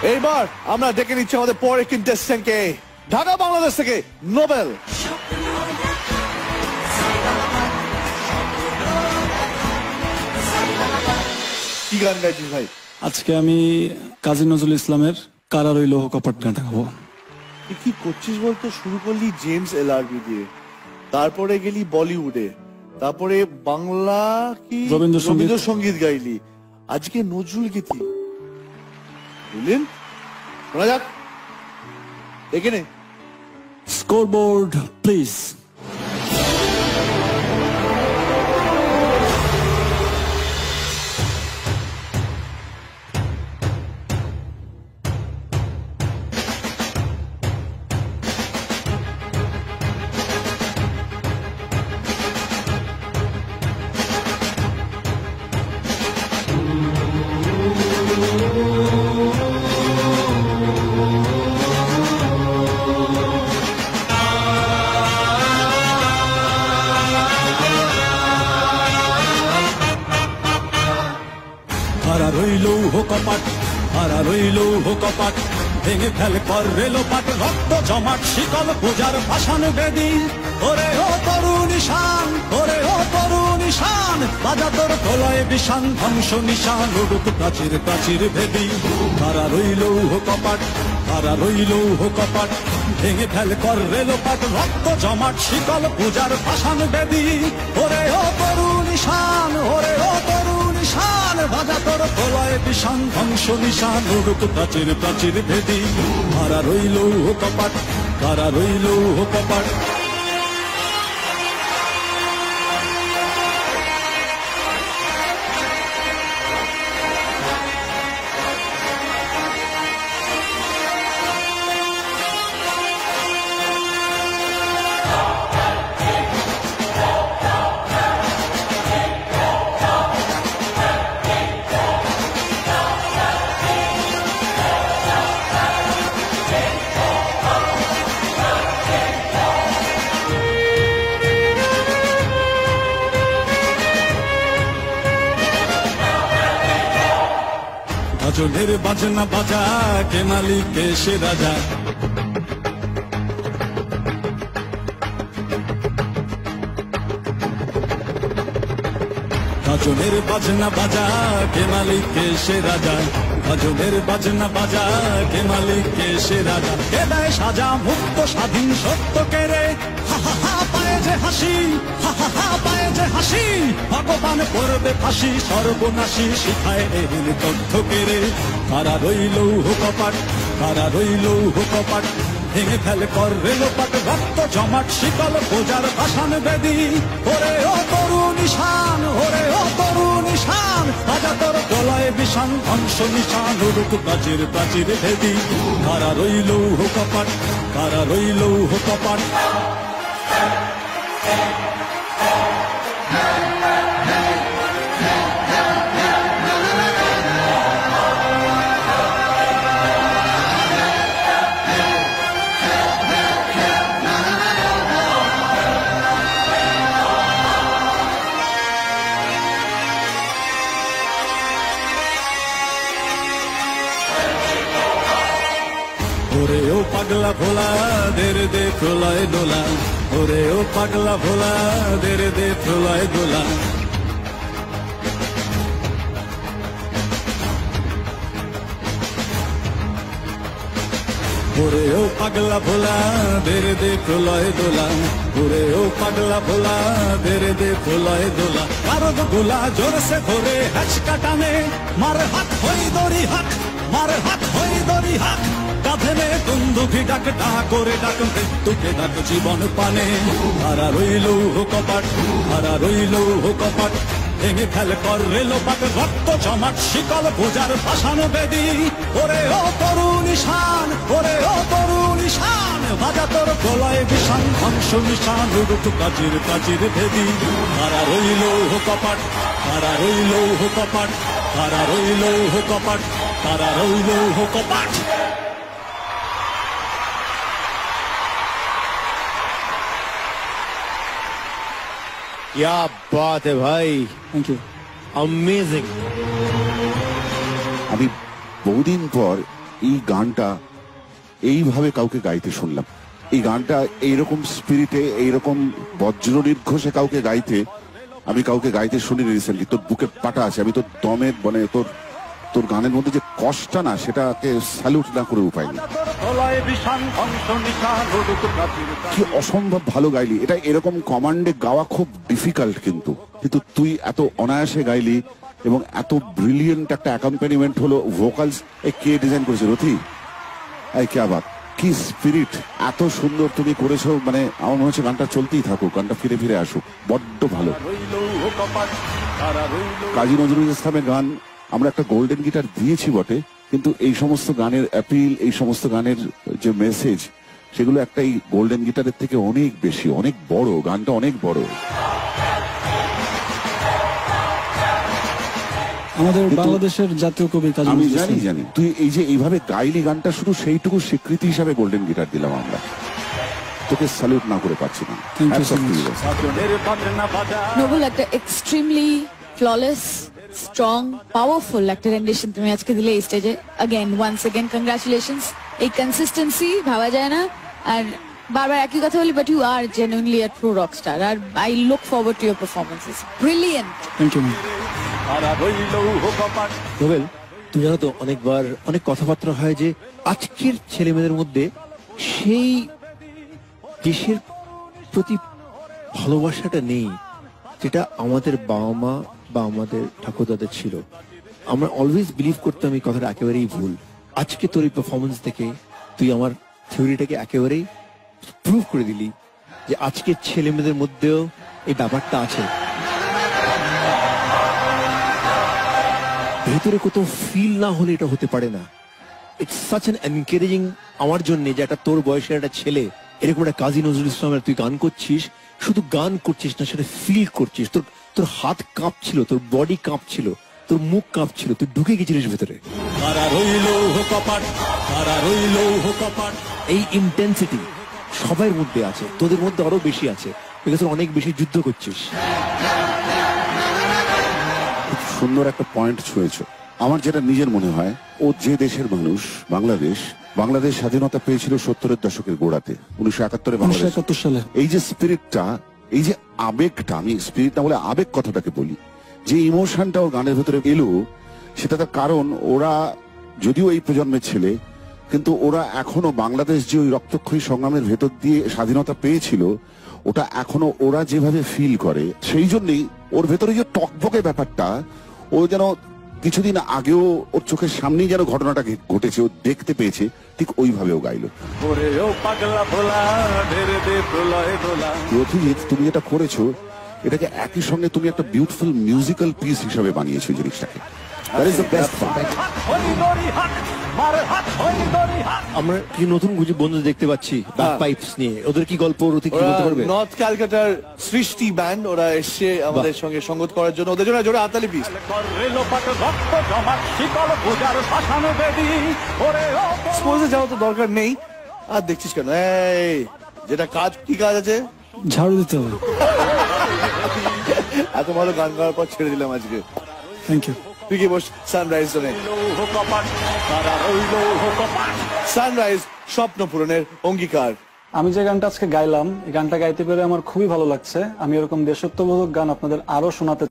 এইবার আমরা ডেকে নিচ্ছি আমাদের পরের কন্টেস্ট্যান্টকে, ঢাকা বাংলাদেশ থেকে নোবেল। কি গান গাইছিস ভাই? আজকে আমি কাজী নজরুল ইসলামের কারা রইল কপাট গানটা গাবো। কি করছিস বলতো? শুরু করলি জেমস এলআরবি দিয়ে, তারপরে গেলি বলিউডে, তারপরে বাংলা কি রবীন্দ্রসঙ্গীত গাইলি, আজকে নজরুল গীতি। বুঝলেন? শোনা যাক, এখানে স্কোরবোর্ড প্লিজ। হারা রইল কপাট, হারা রইল কপাট, ভেঙে ফেল কর রেলোপাট, রক্ত জমাট শিকল পূজার ভাষণ বেদি। ওরে ও তরুণ ঈশান, ওরে ও তরুণ ঈশান, বাজা তোর প্রলয় বিষান, ধ্বংস নিশান উড়ুক প্রাচীর প্রাচীর ভেদি। হারা রইল কপাট, হারা রইল কপাট, ভেঙে ফেল কর রেলোপাট, রক্ত জমাট শিকল পূজার ভাষণ বেদি। ওরে ও তরুণ ঈশান, ওরে ও তরুণ ঈশান, বাজা তোর প্রলয় বিষান, ধ্বংস নিশান উড়ুক প্রাচীর প্রাচীর ভেদি। হারা রইল কপাট, হারা রইল কপাট। গাজনের বাজনা বাজা, কে মালিক কে সে রাজা। গাজনের বাজনা বাজা, কে মালিক কে সে রাজা। গাজনের বাজনা বাজা, কে মালিক কে সে রাজা। কে দেয় সাজা মুক্ত স্বাধীন সত্য কেড়ে, হা হা হা পায়ে যে হাসি, হা হা হা পায়ে যে হাসি। ভগবান করবে ফাঁসি সর্বনাশী, শিখায় এদিন তথ্য কেড়ে। কারা রইল কপাট, কারা রইল কপাট, ভেঙে ফেল কর রেলোপাট, রক্ত জমাট শিকল পূজার ভাষণ বেদি। ওরে ও তরুণ ঈশান, ওরে ও তরুণ ঈশান, বাজা তোর প্রলয় বিষান, ধ্বংস নিশান উড়ুক প্রাচীর প্রাচীর ভেদি। কারা রইল কপাট, কারা রইল কপাট। ওরে ও পাগলা ভোলা, দেরে দে প্রলয় দোলা। ওরে ও পাগলা ভোলা, দেরে দে প্রলয় দোলা। ওরে ও পাগলা ভোলা, দেরে দে প্রলয় দোলা। ওরে ও পাগলা ভোলা, দেরে দে প্রলয় দোলা। কারদ গোলা জোরসে ধরে হ্যাচকা টানে, মার হাত হই দড়ি হাক, মার হাত হই দড়ি হাক। কাঁধে নে বন্ধুকি ডাক, ডাক করে ডাক মৃত্যুকে ডাক জীবন পানে। হারা রইল কপাট, হারা রইল কপাট, ভেঙে ফেল কর রেলোপাট, রক্ত জমাট শিকল পূজার ভাষণ বেদি। ওরে ও তরুণ ঈশান, ওরে ও তরুণ ঈশান, বাজা তোর প্রলয় বিষান, ধ্বংস নিশান উড়ুক প্রাচীর প্রাচীর ভেদি। হারা রইল কপাট, হারা রইল কপাট, হারা রইল কপাট, হারা রইল কপাট। क्या बात है भाई, থ্যাংক ইউ। अमेजिंग। আমি বহুদিন পর এই গানটা এইভাবে কাউকে গাইতে শুনলাম, এই গানটা এইরকম স্পিরিটে, এইরকম বজ্র নির্ঘোষে কাউকে গাইতে আমি কাউকে গাইতে শুনিনি রিসেন্টলি। তোর বুকে পাটা আছে, আমি তোর দমে মানে তোর গানের মধ্যে যে কষ্টটা না, সেটাকে স্যালুট না করে উপায় নেই। কি অসম্ভব ভালো গাইলি, এটা এরকম কমান্ডে গাওয়া খুব ডিফিকাল্ট, কিন্তু তুই এত অনায়াসে গাইলি এবং এত ব্রিলিয়েন্ট একটা অ্যাকম্পানিমেন্ট হলো ভোকালস। কে ডিজাইন করেছে? রথি। কে বাত, কি স্পিরিট, এত সুন্দর তুমি করেছো। মানে আমার মনে হচ্ছে গানটা চলতেই থাকুক, গানটা ফিরে ফিরে আসুক, বড্ড ভালো। কাজী নজরুল ইসলামের গান আমরা একটা গোল্ডেন গিটার দিয়েছি বটে, কিন্তু এই সমস্ত গানের অ্যাপিল, এই সমস্ত গানের যে মেসেজ, সেগুলো একটা এই গোল্ডেন গিটারের থেকে অনেক বেশি, অনেক বড়। গানটা অনেক বড়। আমাদের বাংলাদেশের জাতীয় কবি কাজী আমি নজরুল ইসলাম। জানি তুই এই যে এইভাবে গাইলি গানটা, শুধু সেইটুকু স্বীকৃতি হিসাবে গোল্ডেন গিটার দিলাম আমরা, তোকে স্যালুট না করে পাচ্ছি না। Thank you so much. Nobel, একটা এক্সট্রিমলি ফ্ললেস, স্ট্রং, পাওয়ারফুল একটা রেন্ডিশন তুমি আজকে দিলে এই স্টেজে। Once again congratulations. এই কনসিস্টেন্সি ভাবা যায় না। আর বারবার একই কথা বলি, but you are genuinely a true rock star. আর I look forward to your performances. Brilliant. Thank you. Nobel, তুমি জানো তো অনেকবার অনেক কথাবার্তা হয় যে আজকের ছেলে মেয়েদের মধ্যে সেই দেশের প্রতি ভালোবাসাটা নেই, যেটা আমাদের বাবা মা বা আমাদের ঠাকুরদাদের ছিল। আমরা অলওয়েজ বিলিভ করতাম এই কথাটা একেবারেই ভুল। আজকে তোর এই পারফরমেন্স থেকে তুই আমার থিওরিটাকে একেবারেই প্রুভ করে দিলি যে আজকের ছেলে মেয়েদের মধ্যেও এই ব্যাপারটা আছে। ভেতরে কোথাও ফিল না হলে এটা হতে পারে না। ইটস সাচ অ্যান এনকারেজিং আমার জন্য যে একটা তোর বয়সের একটা ছেলে এরকম একটা কাজী নজরুল ইসলামের তুই গান করছিস, শুধু গান করছিস না, সেটা ফিল করছিস। তোর হাত কাঁপছিল, তোর বডি কাঁপছিল, তোর মুখ কাঁপছিল, তুই ঢুকে গেছিলিস ভেতরে। এই ইন্টেন্সিটি সবার মধ্যে আছে, তোদের মধ্যে আরো বেশি আছে, বিকজ অনেক বেশি যুদ্ধ করছিস। খুব সুন্দর একটা পয়েন্ট ছুঁয়েছো। আমার যেটা নিজের মনে হয়, ও যে দেশের মানুষ, বাংলাদেশ স্বাধীনতা পেয়েছিল 70-এর দশকের গোড়াতে, 1971-এ বাংলাদেশ। 1971 সালে এই যে স্পিরিটটা, এই যে আবেগটা, আমি স্পিরিট না বলে আবেগ কথাটাকে বলি, যে ইমোশনটা ওর গানের ভেতরে এলো, সেটা তার কারণ ওরা যদিও এই প্রজন্মের ছেলে, কিন্তু ওরা এখনো বাংলাদেশ যে ওই রক্তক্ষয়ী সংগ্রামের ভেতর দিয়ে স্বাধীনতা পেয়েছিল, ওটা এখনো ওরা যেভাবে ফিল করে, সেই জন্যই ওর ভেতরে যে টকবকে ব্যাপারটা, ও যেন কিছুদিন আগেও ওর চোখের সামনেই যেন ঘটনাটা ঘটেছে, ও দেখতে পেয়েছে, ঠিক ওইভাবেও গাইলো। রথিজিৎ, তুমি এটা করেছো, এটাকে একই সঙ্গে তুমি একটা বিউটিফুল মিউজিক্যাল পিস হিসাবে বানিয়েছো জিনিসটাকে। That is the best part. আমরা কি নতুন বন্ধু দেখতে পাচ্ছি পাইপস নিয়ে, ওদের কি গল্প রথি কি বলতে পারবে? নর্থ ক্যালকাটার সৃষ্টি ব্যান্ড, ওরা এসে আমাদের সঙ্গে সঙ্গত করার জন্য, ওদের জন্য জোরে হাততালি প্লিজ। স্পোর্টসে যাওয়া তো দরকার নেই, আর দেখছিস কেন? এই যেটা কাজ, কি কাজ আছে? ঝাড়ু দিতে হবে। এত ভালো গান গাওয়ার পর ছেড়ে দিলাম আজকে। Thank you. তুই কি বস সানরাইজ জোনে? সানরাইজ স্বপ্ন পূরণের অঙ্গীকার। আমি যে গানটা আজকে গাইলাম, এই গানটা গাইতে পেরে আমার খুবই ভালো লাগছে। আমি এরকম দেশাত্মবোধক গান আপনাদের আরো শোনাতে